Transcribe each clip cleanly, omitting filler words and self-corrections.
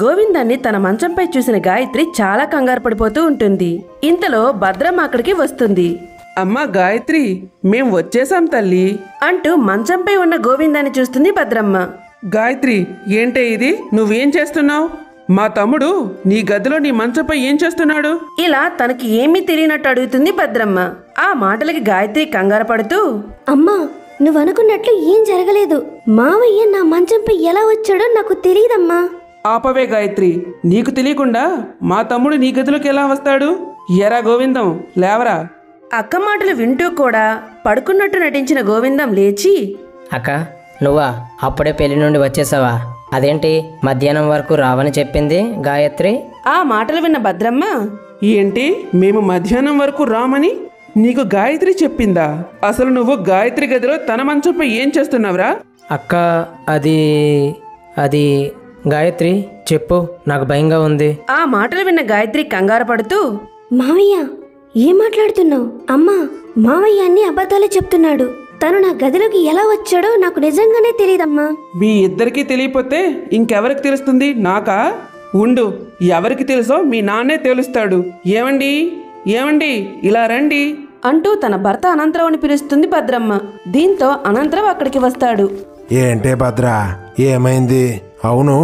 గోవిందాన్ని తన మంచంపై చూసిన గాయత్రి చాలా కంగారు పడిపోతూ ఉంటుంది. ఇంతలో భద్రమ్మ అక్కడికి వస్తుంది. అమ్మా గాయత్రి, మేం వచ్చేసాం తల్లి అంటూ మంచంపై ఉన్న గోవిందాన్ని చూస్తుంది భద్రమ్మ. గాయత్రి, ఏంటే ఇది? నువ్వేం చేస్తున్నావు? మా తమ్ముడు నీ గదిలో నీ మంచంపై ఏం చేస్తున్నాడు? ఇలా తనకి ఏమీ తెలియనట్టు అడుగుతుంది భద్రమ్మ. ఆ మాటలకి గాయత్రి కంగారు పడుతూ, అమ్మా, నువ్వనుకున్నట్లు ఏం జరగలేదు. మావయ్య నా మంచంపై ఎలా వచ్చాడో నాకు తెలియదమ్మా. ఆపవే గాయత్రి, నీకు తెలియకుండా మా తమ్ముడు నీ గదిలోకి ఎలా వస్తాడు? ఎరా గోవిందం, లేవరా. అక్క మాటలు వింటూ కూడా పడుకున్నట్టు నటించిన గోవిందం లేచి, అక్క, నువ్వా? అప్పుడే పెళ్లి నుండి వచ్చేసావా? అదేంటి మధ్యాహ్నం వరకు రావని చెప్పింది గాయత్రి? ఆ మాటలు విన్న భద్రమ్మ, ఏంటి మేము మధ్యాహ్నం వరకు రామని నీకు గాయత్రి చెప్పిందా? అసలు నువ్వు గాయత్రి గదిలో తన మంచంపై ఏం చేస్తున్నావురా? అక్క, అది గాయత్రి చెప్పు, నాకు భయంగా ఉంది. ఆ మాటలు విన్న గాయత్రి కంగారు పడుతూ, మావయ్య, ఏం మాట్లాడుతున్నావు? అమ్మా, మావయ్య అన్ని అబద్ధాలే చెప్తున్నాడు. తను నా గదిలోకి ఎలా వచ్చాడో నాకు నిజంగానే తెలియదమ్మా. మీ ఇద్దరికీ తెలియపోతే ఇంకెవరికి తెలుస్తుంది? నాకా? ఉండు, ఎవరికి తెలుసో మీ నాన్నే తెలుస్తాడు. ఏమండి, ఏమండి, ఇలా రండి అంటూ తన భర్త అనంతరావుని పిలుస్తుంది భద్రమ్మ. దీంతో అనంతరావు అక్కడికి వస్తాడు. ఏంటే భద్ర, ఏమైంది? అవును,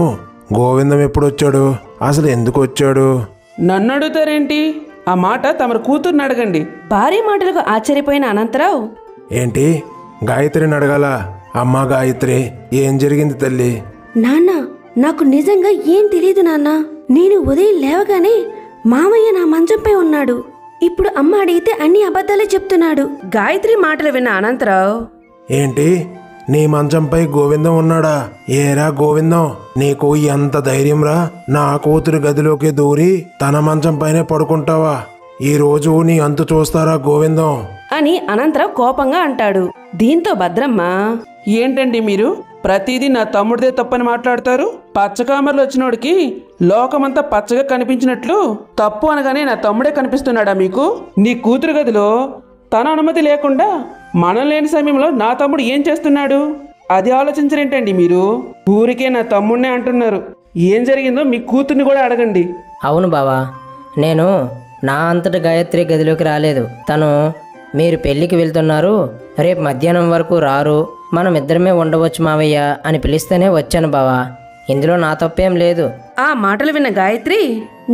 గోవిందం ఎప్పుడు వచ్చాడు? అసలు ఎందుకు వచ్చాడు? నన్ను అడుగుతారేంటి? ఆ మాట తమరు కూతుర్ని అడగండి. భార్య మాటలకు ఆశ్చర్యపోయిన అనంతరావు, ఏంటి గాయత్రిని అడగాల? అమ్మా గాయత్రి, ఏం జరిగింది తల్లి? నాన్న, నాకు నిజంగా ఏం తెలియదు నాన్న. నేను ఉదయం లేవగానే మావయ్య నా మంచంపై ఉన్నాడు. ఇప్పుడు అమ్మ అడిగితే అన్ని అబద్ధాలే చెప్తున్నాడు. గాయత్రి మాటలు విన్న అనంతరావు, ఏంటి, నీ మంచంపై గోవిందం ఉన్నాడా? ఏరా గోవిందం, నీకు ఎంత ధైర్యంరా నా కూతురు గదిలోకి దూరి తన మంచంపైనే పడుకుంటావా? ఈ రోజు నీ అంతు చూస్తారా గోవిందం అని అనంతరావు కోపంగా అంటాడు. దీంతో భద్రమ్మ, ఏంటండి మీరు ప్రతిదీ నా తమ్ముడిదే తప్పని మాట్లాడతారు? పచ్చకామర్లు వచ్చినోడికి లోకమంతా పచ్చగా కనిపించినట్లు తప్పు అనగానే నా తమ్ముడే కనిపిస్తున్నాడా మీకు? నీ కూతురు గదిలో తన అనుమతి లేకుండా మనం లేని సమయంలో నా తమ్ముడు ఏం చేస్తున్నాడు? అది ఆలోచించరేంటండి మీరు? ఊరికే నా తమ్ముడినే అంటున్నారు. ఏం జరిగిందో మీ కూతుర్ని కూడా అడగండి. అవును బావా, నేను నా అంతటి గాయత్రి గదిలోకి రాలేదు. తను మీరు పెళ్ళికి వెళ్తున్నారు, రేపు మధ్యాహ్నం వరకు రారు, మనం ఇద్దరమే ఉండవచ్చు మావయ్య అని పిలిస్తేనే వచ్చాను బావా. ఇందులో నా తప్పేం లేదు. ఆ మాటలు విన్న గాయత్రి,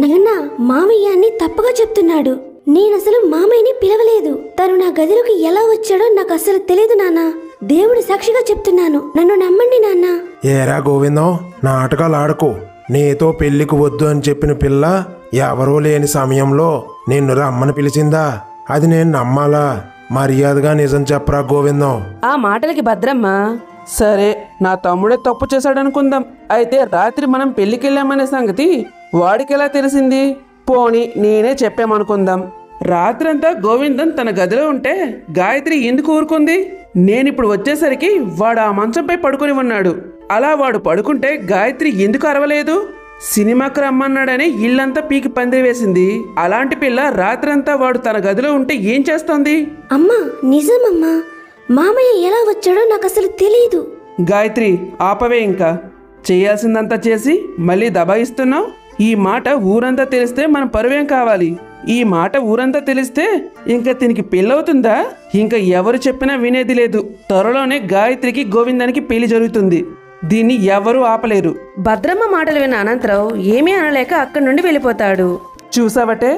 నాన్న, మావయ్య అన్ని తప్పుగా చెప్తున్నాడు. నేనసలు మామయ్యని పిలవలేదు. తను నా గదిలోకి ఎలా వచ్చాడో నాకు అసలు తెలియదు నాన్న. దేవుడి సాక్షిగా చెప్తున్నాను, నన్ను నమ్మండి నాన్న. ఏరా గోవిందం, నాటకాలు ఆడకు. నీతో పెళ్లికి వద్దు అని చెప్పిన పిల్ల ఎవరూ లేని సమయంలో నిన్ను రమ్మని పిలిచిందా? అది నేను నమ్మాలా? మర్యాదగా నిజం చెప్పరా గోవిందం. ఆ మాటలకి భద్రమ్మ, సరే, నా తమ్ముడే తప్పు చేశాడనుకుందాం. అయితే రాత్రి మనం పెళ్లికెళ్ళామనే సంగతి వాడికెలా తెలిసింది? పోనీ నేనే చెప్పామనుకుందాం. రాత్రంతా గోవిందం తన గదిలో ఉంటే గాయత్రి ఎందుకు ఊరుకుంది? నేనిప్పుడు వచ్చేసరికి వాడు ఆ మంచంపై పడుకొని ఉన్నాడు. అలా వాడు పడుకుంటే గాయత్రి ఎందుకు అరవలేదు? సినిమాకు రమ్మన్నాడని ఇల్లంతా పీకి పందిరి వేసింది. అలాంటి పిల్ల రాత్రంతా వాడు తన గదిలో ఉంటే ఏం చేస్తోంది? అమ్మా, నిజమమ్మా. మామయ్య ఎలా వచ్చాడో నాకు అసలు తెలియదు. గాయత్రి, ఆపవే. ఇంకా చేయాల్సిందంతా చేసి మళ్ళీ దబాయిస్తున్నావు. ఈ మాట ఊరంతా తెలిస్తే మన పరువేం కావాలి? ఈ మాట ఊరంతా తెలిస్తే ఇంకా దీనికి పెళ్ళవుతుందా? ఇంకా ఎవరు చెప్పినా వినేది లేదు. త్వరలోనే గాయత్రికి గోవిందానికి పెళ్లి జరుగుతుంది. దీన్ని ఎవరూ ఆపలేరు. భద్రమ్మ మాటలు విన్న అనంతరావు ఏమీ అనలేక అక్కడి నుండి వెళ్ళిపోతాడు. చూసావటే,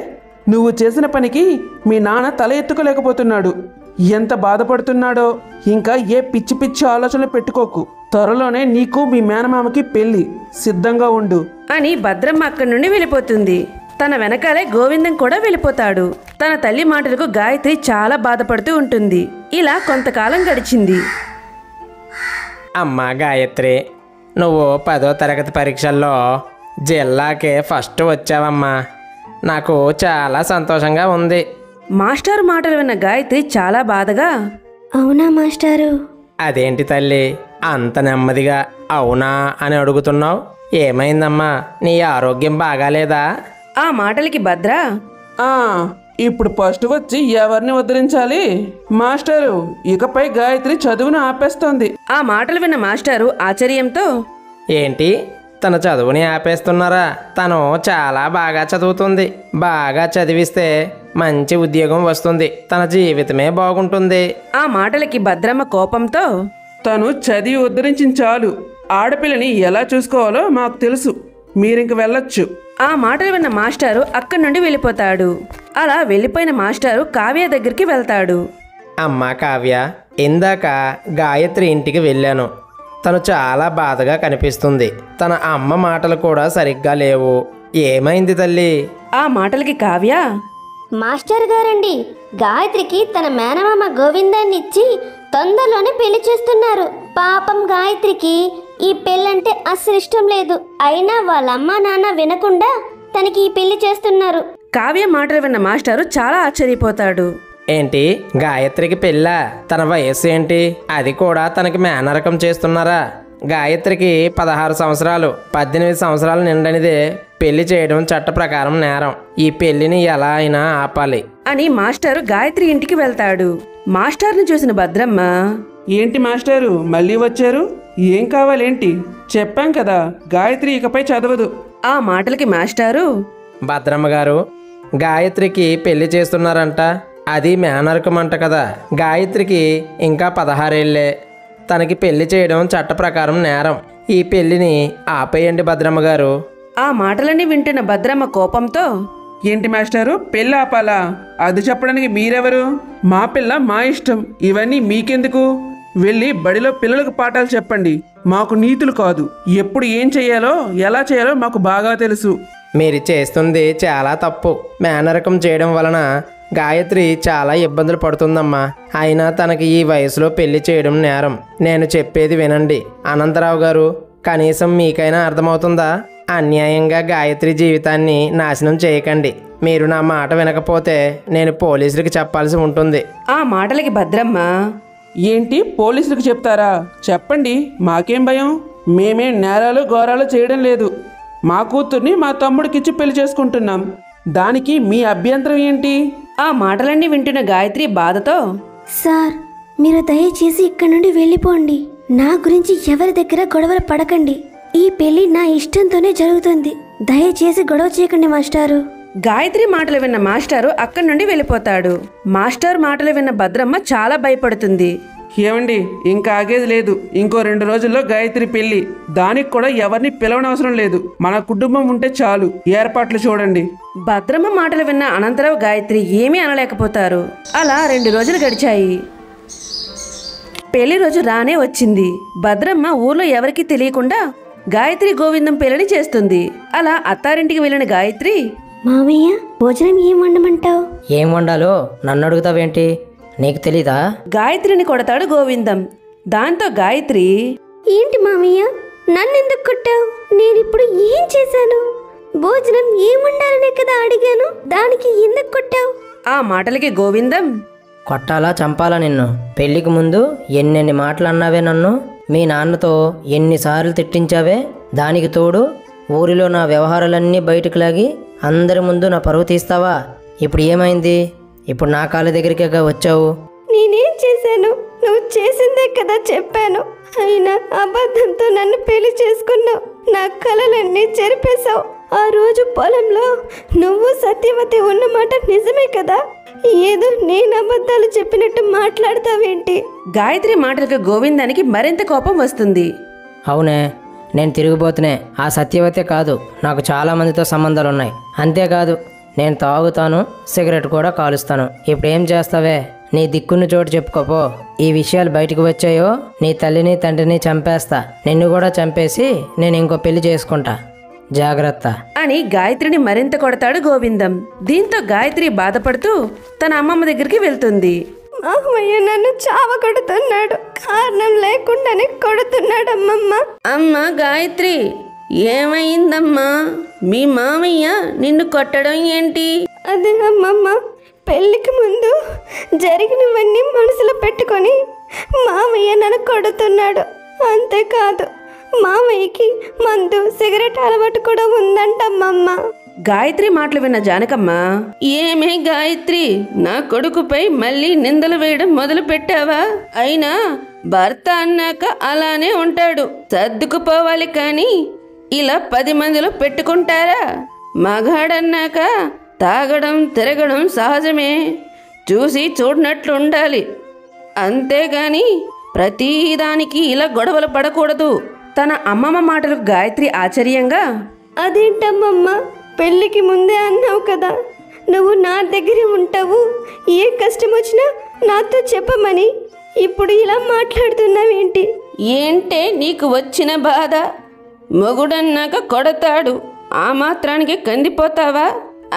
నువ్వు చేసిన పనికి మీ నాన్న తల ఎత్తుకోలేకపోతున్నాడు. ఎంత బాధపడుతున్నాడో. ఇంకా ఏ పిచ్చి పిచ్చి ఆలోచనలు పెట్టుకోకు. త్వరలోనే నీకు మీ మేనమామకి పెళ్లి. సిద్ధంగా ఉండు అని భద్రమ్మ అక్కడి నుండి వెళ్ళిపోతుంది. తన వెనకాలే గోవిందం కూడా వెళ్ళిపోతాడు. తన తల్లి మాటలకు గాయత్రి చాలా బాధపడుతూ ఉంటుంది. ఇలా కొంతకాలం గడిచింది. అమ్మా గాయత్రి, నువ్వు 10వ తరగతి పరీక్షల్లో జిల్లాకే ఫస్ట్ వచ్చావమ్మా. నాకు చాలా సంతోషంగా ఉంది. మాస్టారు మాటలు విన్న గాయత్రి చాలా బాధగా, అవునా మాస్టారు? అదేంటి తల్లి, అంత నెమ్మదిగా అవునా అని అడుగుతున్నావు? ఏమైందమ్మా, నీ ఆరోగ్యం బాగాలేదా? ఆ మాటలకి భద్ర, ఇప్పుడు ఫస్ట్ వచ్చి ఎవరిని ఉద్ధరించాలి? మాస్టరు, ఇకపై గాయత్రి చదువును ఆపేస్తోంది. ఆ మాటలు విన్న మాస్టారు ఆశ్చర్యంతో, ఏంటి, తన చదువుని ఆపేస్తున్నారా? తను చాలా బాగా చదువుతుంది. బాగా చదివిస్తే మంచి ఉద్యోగం వస్తుంది. తన జీవితమే బాగుంటుంది. ఆ మాటలకి భద్రమ్మ కోపంతో తను చదివి ఉద్ధరించిన చాలు. ఆడపిల్లని ఎలా చూసుకోవాలో మాకు తెలుసు. మీరింక వెళ్ళొచ్చు. ఆ మాటలు విన్న మాస్టారు అక్కడి నుండి వెళ్ళిపోతాడు. అలా వెళ్ళిపోయిన మాస్టారు కావ్య దగ్గరికి వెళ్తాడు. అమ్మా కావ్య, ఇందాక గాయత్రి ఇంటికి వెళ్ళాను. తను చాలా బాధగా కనిపిస్తుంది. తన అమ్మ మాటలు కూడా సరిగ్గా లేవు. ఏమైంది తల్లి? ఆ మాటలకి కావ్య, మాస్టర్ గారండి, గాయత్రికి తన మేనమామ గోవిందాన్ని ఇచ్చి తొందరలోనే పెళ్లి చేస్తున్నారు. పాపం గాయత్రికి ఈ పెళ్ళంటే అస్సలు ఇష్టం లేదు. అయినా వాళ్ళ అమ్మా నాన్న వినకుండా తనకి ఈ పెళ్లి చేస్తున్నారు. కావ్య మాటలు విన్న మాస్టారు చాలా ఆశ్చర్యపోతాడు. ఏంటి, గాయత్రికి పెళ్ళా? తన వయస్సు ఏంటి? అది కూడా తనకి మేనరకం చేస్తున్నారా? గాయత్రికి 16 సంవత్సరాలు. 18 సంవత్సరాలు నిండనిదే పెళ్లి చేయడం చట్ట ప్రకారం నేరం. ఈ పెళ్లిని ఎలా అయినా ఆపాలి అని మాస్టారు గాయత్రి ఇంటికి వెళ్తాడు. మాస్టర్ని చూసిన భద్రమ్మ, ఏంటి మాస్టారు మళ్ళీ వచ్చారు? ఏం కావాలేంటి? చెప్పాం కదా, గాయత్రి ఇకపై చదవదు. ఆ మాటలకి మాస్టారు, భద్రమ్మ గారు, గాయత్రికి పెళ్లి చేస్తున్నారంట. అది మేనరకం అంట కదా. గాయత్రికి ఇంకా 16 ఏళ్లే. తనకి పెళ్లి చేయడం చట్ట ప్రకారం నేరం. ఈ పెళ్లిని ఆపేయండి భద్రమ్మ గారు. ఆ మాటలన్నీ వింటున్న భద్రమ్మ కోపంతో, ఏంటి మాస్టారు, పెళ్ళి ఆపాలా? అది చెప్పడానికి మీరెవరు? మా పిల్ల మా ఇష్టం. ఇవన్నీ మీకెందుకు? వెళ్ళి బడిలో పిల్లలకు పాఠాలు చెప్పండి. మాకు నీతులు కాదు. ఎప్పుడు ఏం చేయాలో ఎలా చేయాలో మాకు బాగా తెలుసు. మీరు చేస్తుంది చాలా తప్పు. మేనరకం చేయడం వలన గాయత్రి చాలా ఇబ్బందులు పడుతుందమ్మా. అయినా తనకి ఈ వయసులో పెళ్లి చేయడం నేరం. నేను చెప్పేది వినండి అనంతరావు గారు. కనీసం మీకైనా అర్థమవుతుందా? అన్యాయంగా గాయత్రి జీవితాన్ని నాశనం చేయకండి. మీరు నా మాట వినకపోతే నేను పోలీసులకు చెప్పాల్సి ఉంటుంది. ఆ మాటలకి భద్రమ్మ, ఏంటి, పోలీసులకు చెప్తారా? చెప్పండి, మాకేం భయం. మేమేం నేరాలు ఘోరాలు చేయడం లేదు. మా కూతుర్ని మా తమ్ముడికిచ్చి పెళ్లి చేసుకుంటున్నాం. దానికి మీ అభ్యంతరం ఏంటి? ఆ మాటలన్నీ వింటున్న గాయత్రి బాధతో, సార్, మీరు దయచేసి ఇక్కడి నుండి వెళ్ళిపోండి. నా గురించి ఎవరి దగ్గర గొడవలు పడకండి. ఈ పెళ్లి నా ఇష్టంతోనే జరుగుతుంది. దయచేసి గొడవ చేయకండి మాస్టారు. గాయత్రి మాటలు విన్న మాస్టారు అక్కడి నుండి వెళ్ళిపోతాడు. మాస్టర్ మాటలు విన్న భద్రమ్మ చాలా భయపడుతుంది. ఏమండి, ఇంకా ఆగేది లేదు. ఇంకో 2 రోజుల్లో గాయత్రి పెళ్లి. దానికి కూడా ఎవరిని పిలవనవసరం లేదు. మన కుటుంబం ఉంటే చాలు. ఏర్పాట్లు చూడండి. భద్రమ్మ మాటలు విన్న అనంతరావు గాయత్రి ఏమీ అనలేకపోతారు. అలా 2 రోజులు గడిచాయి. పెళ్లి రోజు రానే వచ్చింది. భద్రమ్మ ఊర్లో ఎవరికీ తెలియకుండా గాయత్రి గోవిందం పెళ్లిని చేస్తుంది. అలా అత్తారింటికి వెళ్ళిన గాయత్రి, మామయ్య, భోజనం ఏం వండమంటావు? ఏం వండాలో నన్ను అడుగుతావేంటి? నీకు తెలీదా? గాయత్రిని కొడతాడు గోవిందం. దాంతో గాయత్రి, ఏంటి మామయ్య, నన్నెందుకు కొట్టావు? నేనిప్పుడు ఏం చేశాను? భోజనం ఏం వండాలనే కదా అడిగాను. దానికి ఎందుకు కొట్టావు? ఆ మాటలకి గోవిందం, కొట్టాలా చంపాలా నిన్ను? పెళ్లికి ముందు ఎన్నెన్ని మాటలు అన్నావే నన్ను. మీ నాన్నతో ఎన్నిసార్లు తిట్టించావే. దానికి తోడు ఊరిలో నా వ్యవహారాలన్నీ బయటకు లాగి అందరి ముందు నా పరువు తీస్తావా? ఇప్పుడు ఏమైంది? ఇప్పుడు నా కాళ్ళ దగ్గరికే వచ్చావు. నేనేం చేశాను? నువ్వు చేసిందే కదా చెప్పాను. అయినా అబద్ధంతో నన్ను పెళ్లి చేసుకున్నావు. నా కలలన్నీ చెరిపేశావు. ఆ రోజు పొలంలో నువ్వు సత్యవతి ఉన్నమాట నిజమే కదా? ఏదో నేను అబద్ధాలు చెప్పినట్టు మాట్లాడతావేంటి? గాయత్రి మాటలకు గోవిందానికి మరింత కోపం వస్తుంది. అవునే, నేను తిరిగిపోతునే. ఆ సత్యవతే కాదు, నాకు చాలా మందితో సంబంధాలు ఉన్నాయి. అంతేకాదు నేను తాగుతాను, సిగరెట్ కూడా కాలుస్తాను. ఇప్పుడు ఏం చేస్తావే? నీ దిక్కున్న చోటు చెప్పుకోపో. ఈ విషయాలు బయటకు వచ్చాయో నీ తల్లిని తండ్రిని చంపేస్తా. నిన్ను కూడా చంపేసి నేను ఇంకో పెళ్లి చేసుకుంటా. జాగ్రత్త అని గాయత్రిని మరింత కొడతాడు గోవిందం. దీంతో గాయత్రి బాధపడుతూ తన అమ్మమ్మ దగ్గరికి వెళ్తుంది. మామయ్య నన్ను చావ కొడుతున్నాడు. కారణం లేకుండానే కొడుతున్నాడు అమ్మమ్మ. అమ్మ గాయత్రి, ఏమైందమ్మా? మీ మామయ్య నిన్ను కొట్టడం ఏంటి? అదే అమ్మమ్మ, పెళ్లికి ముందు జరిగినవన్నీ మనసులో పెట్టుకొని మామయ్య నన్ను కొడుతున్నాడు. అంతేకాదు, మామయ్యకి మందు సిగరెట్ అలవాటు కూడా ఉందంటమ్మమ్మ. గాయత్రి మాటలు విన్న జానకమ్మ, ఏమే గాయత్రి, నా కొడుకుపై మళ్ళీ నిందలు వేయడం మొదలు పెట్టావా? అయినా భర్త అన్నాక అలానే ఉంటాడు, సర్దుకుపోవాలి. కానీ ఇలా 10 మందిలో పెట్టుకుంటారా? మగాడన్నాక తాగడం తిరగడం సహజమే, చూసి చూడనట్లు ఉండాలి, అంతేగాని ప్రతిదానికి ఇలా గొడవలు పడకూడదు. తన అమ్మమ్మ మాటలకు గాయత్రి ఆశ్చర్యంగా, అదేంటమ్మమ్మ, పెళ్ళికి ముందే అన్నావు కదా నువ్వు నా దగ్గరే ఉంటావు, ఏ కష్టం వచ్చినా నాతో చెప్పమని. ఇప్పుడు ఇలా మాట్లాడుతున్నావేంటి? ఏంటే నీకు వచ్చిన బాధ? మొగుడన్నాక కొడతాడు, ఆ మాత్రానికి కందిపోతావా?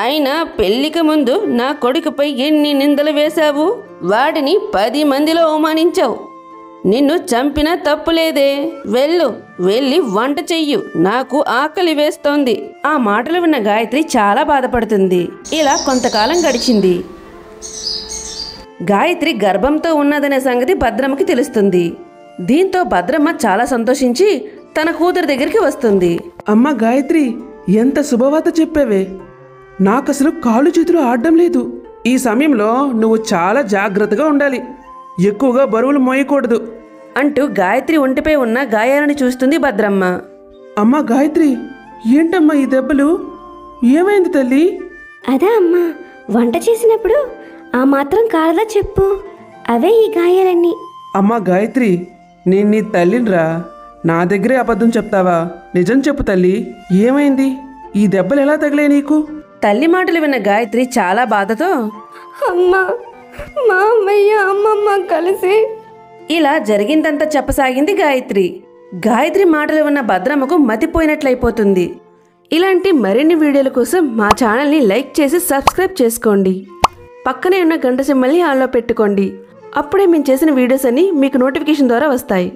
అయినా పెళ్లికి ముందు నా కొడుకుపై ఎన్ని నిందలు వేశావు, వాడిని 10 మందిలో అవమానించావు. నిన్ను చంపినా తప్పులేదే, వెళ్ళి వంట చెయ్యు, నాకు ఆకలి వేస్తోంది. ఆ మాటలు విన్న గాయత్రి చాలా బాధపడుతుంది. ఇలా కొంతకాలం గడిచింది. గాయత్రి గర్భంతో ఉన్నదనే సంగతి భద్రమ్మకి తెలుస్తుంది. దీంతో భద్రమ్మ చాలా సంతోషించి తన కూతురు దగ్గరికి వస్తుంది. అమ్మ గాయత్రి, ఎంత శుభవార్త చెప్పావే. నాకసలు కాళ్ళు చేతులు ఆడడం లేదు. ఈ సమయంలో నువ్వు చాలా జాగ్రత్తగా ఉండాలి, ఎక్కువగా బరువులు మోయకూడదు అంటూ గాయత్రి ఒంటిపై ఉన్న గాయాలను చూస్తుంది భద్రమ్మ. అమ్మ గాయత్రి, ఏంటమ్మా ఈ దెబ్బలు? ఏమైంది తల్లి? అదా అమ్మా, వంట చేసినప్పుడు ఆ మాత్రం కాలదా చెప్పు, అవే ఈ గాయాలన్నీ. అమ్మ గాయత్రి, నేను నీ తల్లినిరా, నా దగ్గరే అబద్ధం చెప్తావా? నిజం చెప్పు తల్లి, ఏమైంది? ఈ దెబ్బలు ఎలా తగిలే నీకు? తల్లి మాటలు విన్న గాయత్రి చాలా బాధతో, అమ్మా, మా అమ్మయ్య అమ్మమ్మ కలిసి. ఇలా జరిగిందంతా చెప్పసాగింది గాయత్రి. గాయత్రి మాటలు విన్న భద్రమ్మకు మతిపోయినట్లయిపోతుంది. ఇలాంటి మరిన్ని వీడియోల కోసం మా ఛానల్ని లైక్ చేసి సబ్స్క్రైబ్ చేసుకోండి. పక్కనే ఉన్న గంట సింబల్ని ఆన్లో పెట్టుకోండి. అప్పుడే మేము చేసిన వీడియోస్ అన్నీ మీకు నోటిఫికేషన్ ద్వారా వస్తాయి.